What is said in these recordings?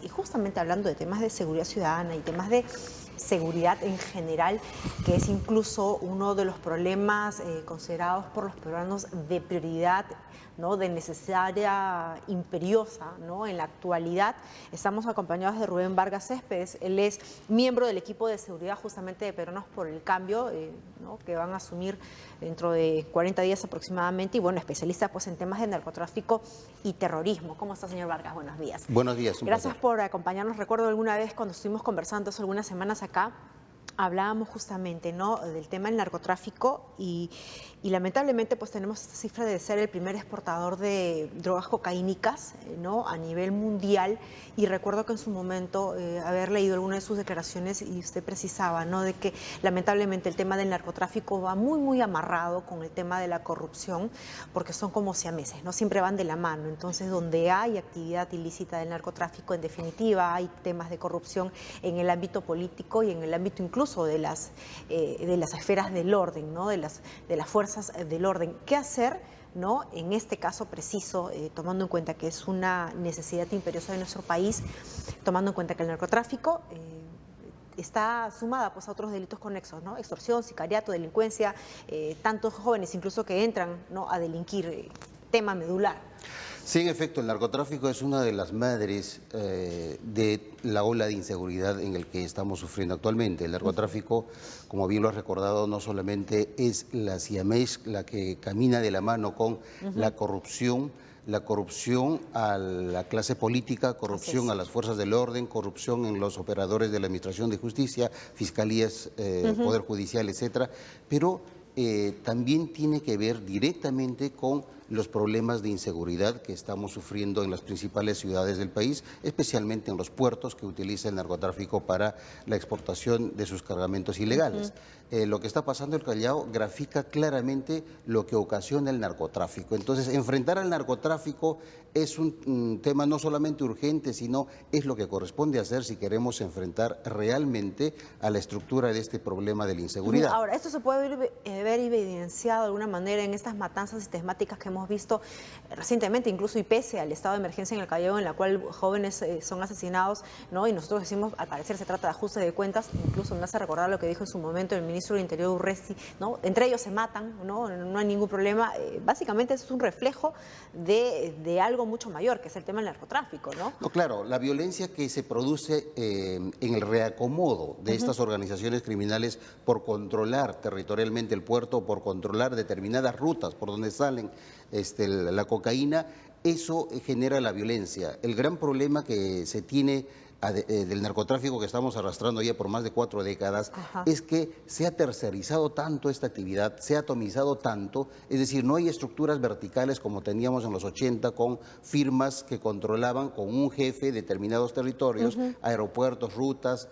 Y justamente hablando de temas de seguridad ciudadana y temas de seguridad en general, que es incluso uno de los problemas considerados por los peruanos de prioridad, ¿no? De necesaria, imperiosa, ¿no? En la actualidad, estamos acompañados de Rubén Vargas Céspedes. Él es miembro del equipo de seguridad justamente de Peruanos por el Cambio, ¿no? Que van a asumir dentro de 40 días aproximadamente, y bueno, especialista pues en temas de narcotráfico y terrorismo. ¿Cómo está, señor Vargas? Buenos días. Buenos días, un Gracias placer. por acompañarnos. Recuerdo alguna vez cuando estuvimos conversando hace algunas semanas acá, hablábamos justamente, ¿no?, del tema del narcotráfico y lamentablemente pues tenemos esta cifra de ser el primer exportador de drogas cocaínicas, ¿no?, a nivel mundial. Y recuerdo que en su momento haber leído alguna de sus declaraciones y usted precisaba, ¿no?, de que lamentablemente el tema del narcotráfico va muy amarrado con el tema de la corrupción, porque son como siameses, ¿no?, siempre van de la mano. Entonces, donde hay actividad ilícita del narcotráfico, en definitiva hay temas de corrupción en el ámbito político y en el ámbito incluso de las esferas del orden, ¿no?, de las fuerzas del orden. ¿Qué hacer, ¿no?, en este caso preciso, tomando en cuenta que es una necesidad imperiosa de nuestro país, tomando en cuenta que el narcotráfico está sumada pues a otros delitos conexos, ¿no?, extorsión, sicariato, delincuencia, tantos jóvenes incluso que entran, ¿no?, a delinquir, tema medular? Sí, en efecto, el narcotráfico es una de las madres de la ola de inseguridad en el que estamos sufriendo actualmente. El narcotráfico, como bien lo has recordado, no solamente es la siamés la que camina de la mano con la corrupción a la clase política, Así corrupción es. a las fuerzas del orden, corrupción en los operadores de la Administración de Justicia, fiscalías, Poder Judicial, etcétera, pero también tiene que ver directamente con los problemas de inseguridad que estamos sufriendo en las principales ciudades del país, especialmente en los puertos que utiliza el narcotráfico para la exportación de sus cargamentos ilegales. Lo que está pasando en el Callao grafica claramente lo que ocasiona el narcotráfico. Entonces, enfrentar al narcotráfico es un tema no solamente urgente, sino es lo que corresponde hacer si queremos enfrentar realmente a la estructura de este problema de la inseguridad. Ahora, esto se puede ver evidenciado de alguna manera en estas matanzas sistemáticas que hemos visto recientemente, incluso y pese al estado de emergencia en el Callao, en la cual jóvenes son asesinados, ¿no? Y nosotros decimos, al parecer se trata de ajuste de cuentas. Incluso me hace recordar lo que dijo en su momento el ministro del Interior, Urresti, ¿no? Entre ellos se matan, no hay ningún problema. Básicamente es un reflejo de algo mucho mayor, que es el tema del narcotráfico, ¿no? No, claro, la violencia que se produce en el reacomodo de estas organizaciones criminales por controlar territorialmente el puerto, por controlar determinadas rutas por donde salen la cocaína, eso genera la violencia. El gran problema que se tiene del narcotráfico que estamos arrastrando ya por más de 4 décadas, Ajá. es que se ha tercerizado tanto esta actividad, se ha atomizado tanto, es decir, no hay estructuras verticales como teníamos en los 80 con firmas que controlaban con un jefe determinados territorios, aeropuertos, rutas,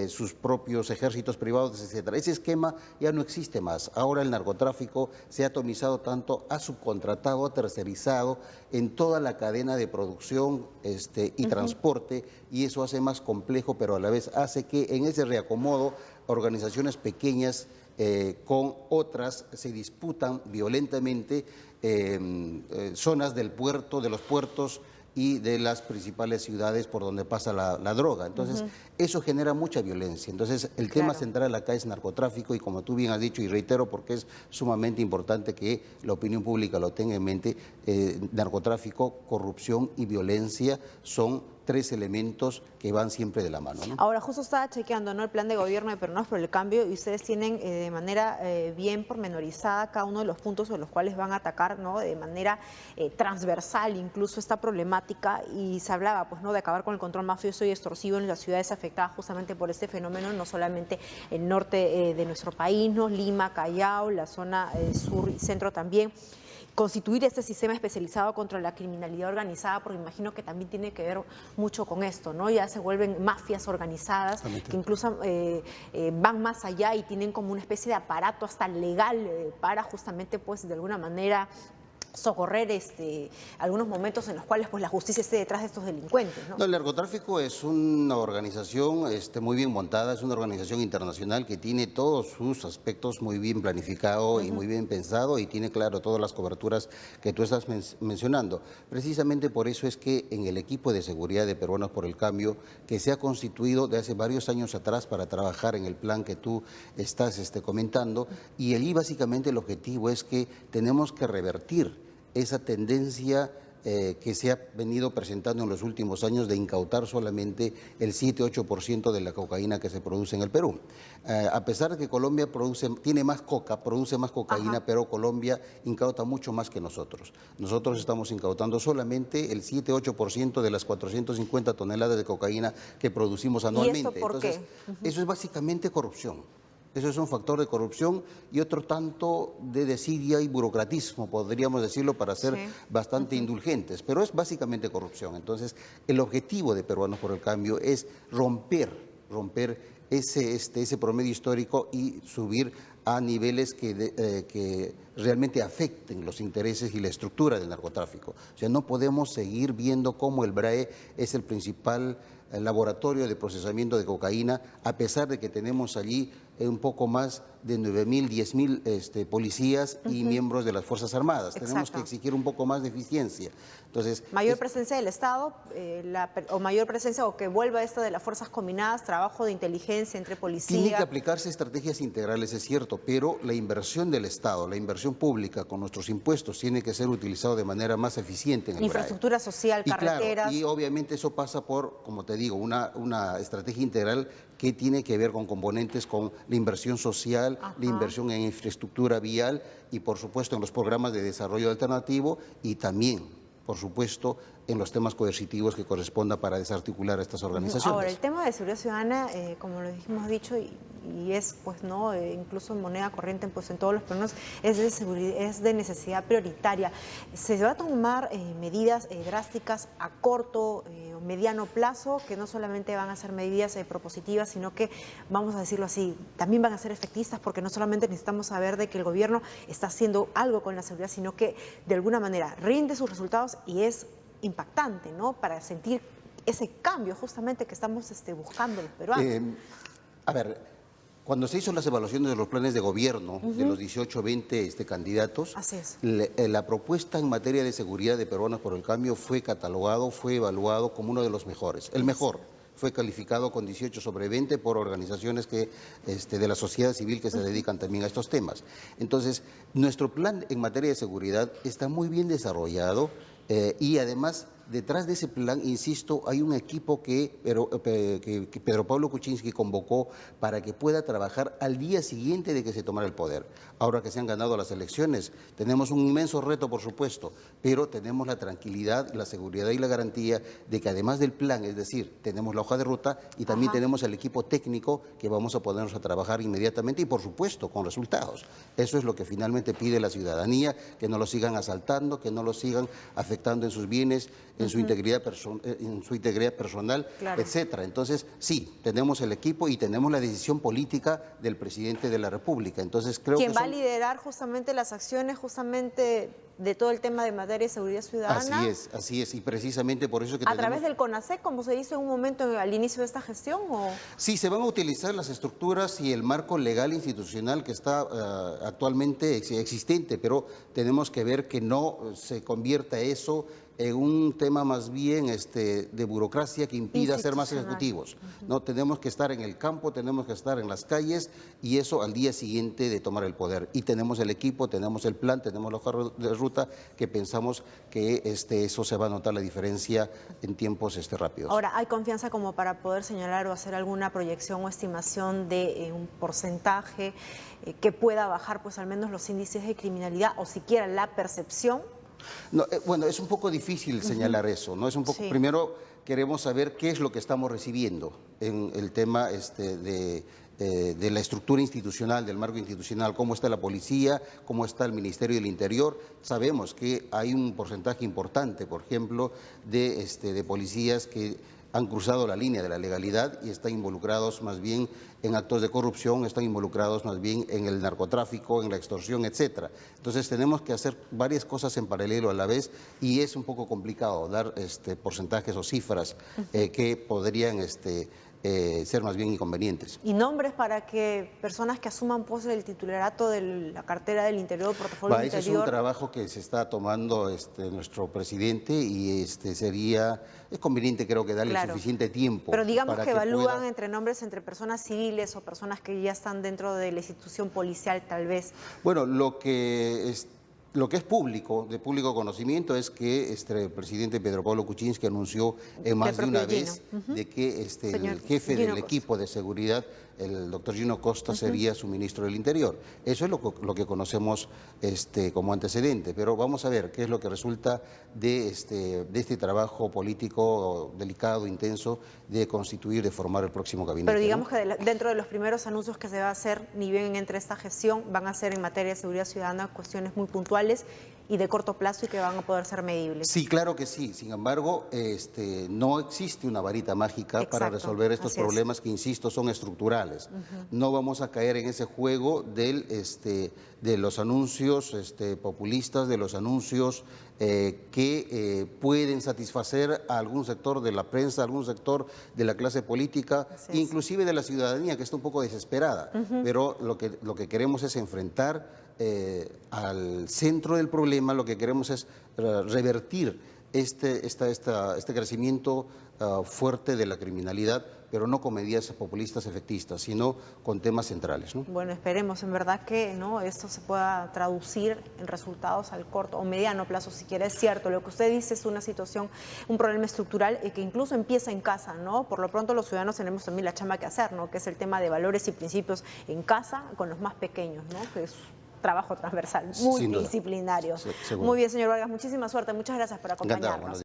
sus propios ejércitos privados, etcétera. Ese esquema ya no existe más. Ahora el narcotráfico se ha atomizado tanto, ha subcontratado, ha tercerizado en toda la cadena de producción y transporte, y eso hace más complejo, pero a la vez hace que en ese reacomodo organizaciones pequeñas con otras se disputan violentamente zonas del puerto, de los puertos y de las principales ciudades por donde pasa la droga. Entonces, eso genera mucha violencia. Entonces, el tema Claro. central acá es narcotráfico, y como tú bien has dicho, y reitero porque es sumamente importante que la opinión pública lo tenga en mente, narcotráfico, corrupción y violencia son 3 elementos que van siempre de la mano, ¿no? Ahora, justo estaba chequeando, ¿no?, el plan de gobierno de Peruanos por el Cambio, y ustedes tienen de manera bien pormenorizada cada uno de los puntos sobre los cuales van a atacar, ¿no?, de manera transversal incluso esta problemática. Y se hablaba, pues, ¿no?, de acabar con el control mafioso y extorsivo en las ciudades afectadas justamente por este fenómeno, no solamente el norte de nuestro país, ¿no?, Lima, Callao, la zona sur y centro también. Constituir este sistema especializado contra la criminalidad organizada, porque imagino que también tiene que ver mucho con esto, ¿no? Ya se vuelven mafias organizadas Exactamente. que incluso van más allá y tienen como una especie de aparato hasta legal para justamente, pues, de alguna manera socorrer algunos momentos en los cuales pues la justicia esté detrás de estos delincuentes, ¿no? No, el narcotráfico es una organización muy bien montada, es una organización internacional que tiene todos sus aspectos muy bien planificado y muy bien pensado y tiene claro todas las coberturas que tú estás mencionando. Precisamente por eso es que en el equipo de seguridad de Peruanos por el Cambio, que se ha constituido de hace varios años atrás para trabajar en el plan que tú estás comentando, y allí básicamente el objetivo es que tenemos que revertir esa tendencia que se ha venido presentando en los últimos años de incautar solamente el 7-8% de la cocaína que se produce en el Perú. A pesar de que Colombia tiene más produce más cocaína, Ajá. pero Colombia incauta mucho más que nosotros. Nosotros estamos incautando solamente el 7-8% de las 450 toneladas de cocaína que producimos ¿Y esto anualmente. por Entonces, qué? eso es básicamente corrupción. Eso es un factor de corrupción y otro tanto de desidia y burocratismo, podríamos decirlo, para ser Sí. bastante indulgentes, pero es básicamente corrupción. Entonces, el objetivo de Peruanos por el Cambio es romper ese promedio histórico y subir a niveles que realmente afecten los intereses y la estructura del narcotráfico. O sea, no podemos seguir viendo cómo el BRAE es el principal laboratorio de procesamiento de cocaína, a pesar de que tenemos allí un poco más de 9.000, 10.000 policías y miembros de las Fuerzas Armadas. Tenemos que Exacto. exigir un poco más de eficiencia. Entonces, Mayor presencia del Estado, o mayor presencia, o que vuelva esto de las fuerzas combinadas, trabajo de inteligencia entre tiene que policía. aplicarse estrategias integrales, es cierto, pero la inversión del Estado, la inversión pública con nuestros impuestos tiene que ser utilizado de manera más eficiente en el BRAE. Infraestructura social, Y claro, y carreteras. obviamente eso pasa por, como te digo, una estrategia integral que tiene que ver con componentes con la inversión social, la Ajá. inversión en infraestructura vial y, por supuesto, en los programas de desarrollo alternativo y también, por supuesto, en los temas coercitivos que corresponda para desarticular a estas Ahora, el organizaciones. tema de seguridad ciudadana, como lo hemos dicho, y es, pues, ¿no? Incluso en moneda corriente, pues, en todos los planos, es de necesidad prioritaria. Se va a tomar medidas drásticas a corto o mediano plazo, que no solamente van a ser medidas propositivas, sino que, vamos a decirlo así, también van a ser efectistas, porque no solamente necesitamos saber de que el gobierno está haciendo algo con la seguridad, sino que de alguna manera rinde sus resultados y es impactante, ¿no? Para sentir ese cambio justamente que estamos buscando los peruanos. Eh, a ver, cuando se hizo las evaluaciones de los planes de gobierno de los 18 20 candidatos, Así es. la propuesta en materia de seguridad de Peruanos por el Cambio fue catalogado, fue evaluado como uno de los mejores, el mejor. Fue calificado con 18/20 por organizaciones de la sociedad civil que se dedican también a estos temas. Entonces, nuestro plan en materia de seguridad está muy bien desarrollado y además detrás de ese plan, insisto, hay un equipo que Pedro Pablo Kuczynski convocó para que pueda trabajar al día siguiente de que se tomara el poder. Ahora que se han ganado las elecciones, tenemos un inmenso reto, por supuesto, pero tenemos la tranquilidad, la seguridad y la garantía de que además del plan, es decir, tenemos la hoja de ruta y también Ajá. tenemos el equipo técnico que vamos a ponernos a trabajar inmediatamente y, por supuesto, con resultados. Eso es lo que finalmente pide la ciudadanía, que no lo sigan asaltando, que no lo sigan afectando en sus bienes, en su integridad personal, Claro. etcétera. Entonces, sí, tenemos el equipo y tenemos la decisión política del presidente de la República. Entonces, creo Quien que va a liderar justamente las acciones justamente de todo el tema de materia de seguridad ciudadana así es, y precisamente por eso que a tenemos. través del CONASEC, como se hizo en un momento al inicio de esta gestión, ¿o? Sí, se van a utilizar las estructuras y el marco legal institucional que está actualmente existente, pero tenemos que ver que no se convierta eso en un tema más bien de burocracia que impida ser más Institucional. ejecutivos. No, tenemos que estar en el campo, tenemos que estar en las calles y eso al día siguiente de tomar el poder. Y tenemos el equipo, tenemos el plan, tenemos la hoja de ruta que pensamos que eso se va a notar la diferencia en tiempos rápidos. Ahora, ¿hay confianza como para poder señalar o hacer alguna proyección o estimación de un porcentaje que pueda bajar pues al menos los índices de criminalidad o siquiera la percepción? No, bueno, es un poco difícil señalar eso, ¿no? Es un poco, Sí. primero queremos saber qué es lo que estamos recibiendo en el tema de la estructura institucional, del marco institucional, cómo está la policía, cómo está el Ministerio del Interior. Sabemos que hay un porcentaje importante, por ejemplo, de policías que han cruzado la línea de la legalidad y están involucrados más bien en actos de corrupción, están involucrados más bien en el narcotráfico, en la extorsión, etcétera. Entonces tenemos que hacer varias cosas en paralelo a la vez y es un poco complicado dar porcentajes o cifras que podrían ser más bien inconvenientes. ¿Y nombres para que personas que asuman pos del titularato de la cartera del Interior, portafolio Ese es un interior? trabajo que se está tomando nuestro presidente y es conveniente creo que darle Claro. suficiente tiempo. Pero digamos para que evalúan pueda... entre nombres entre personas civiles o personas que ya están dentro de la institución policial, tal vez. Bueno, lo que es público, de público conocimiento, es que el presidente Pedro Pablo Kuczynski anunció más de una vez de que el jefe del equipo de seguridad, el doctor Gino Costa, sería su ministro del Interior. Eso es lo que conocemos como antecedente, pero vamos a ver qué es lo que resulta de este trabajo político delicado, intenso, de constituir, de formar el próximo gabinete. Pero digamos ¿no? que dentro de los primeros anuncios que se va a hacer, ni bien entre esta gestión, van a ser en materia de seguridad ciudadana cuestiones muy puntuales y de corto plazo y que van a poder ser medibles. Sí, claro que sí. Sin embargo, no existe una varita mágica para resolver estos problemas que, insisto, son estructurales. No vamos a caer en ese juego de los anuncios populistas, de los anuncios que pueden satisfacer a algún sector de la prensa, a algún sector de la clase política, inclusive de la ciudadanía que está un poco desesperada. Pero lo que queremos es enfrentar al centro del problema, lo que queremos es revertir este crecimiento fuerte de la criminalidad, pero no con medidas populistas efectistas, sino con temas centrales, ¿no? Bueno, esperemos en verdad que esto se pueda traducir en resultados al corto o mediano plazo, si quiere. Es cierto, lo que usted dice es una situación, un problema estructural que incluso empieza en casa, ¿no? Por lo pronto los ciudadanos tenemos también la chamba que hacer, ¿no? Que es el tema de valores y principios en casa con los más pequeños, ¿no? Que es trabajo transversal, multidisciplinario. Muy bien, señor Vargas, muchísima suerte, muchas gracias por acompañarnos.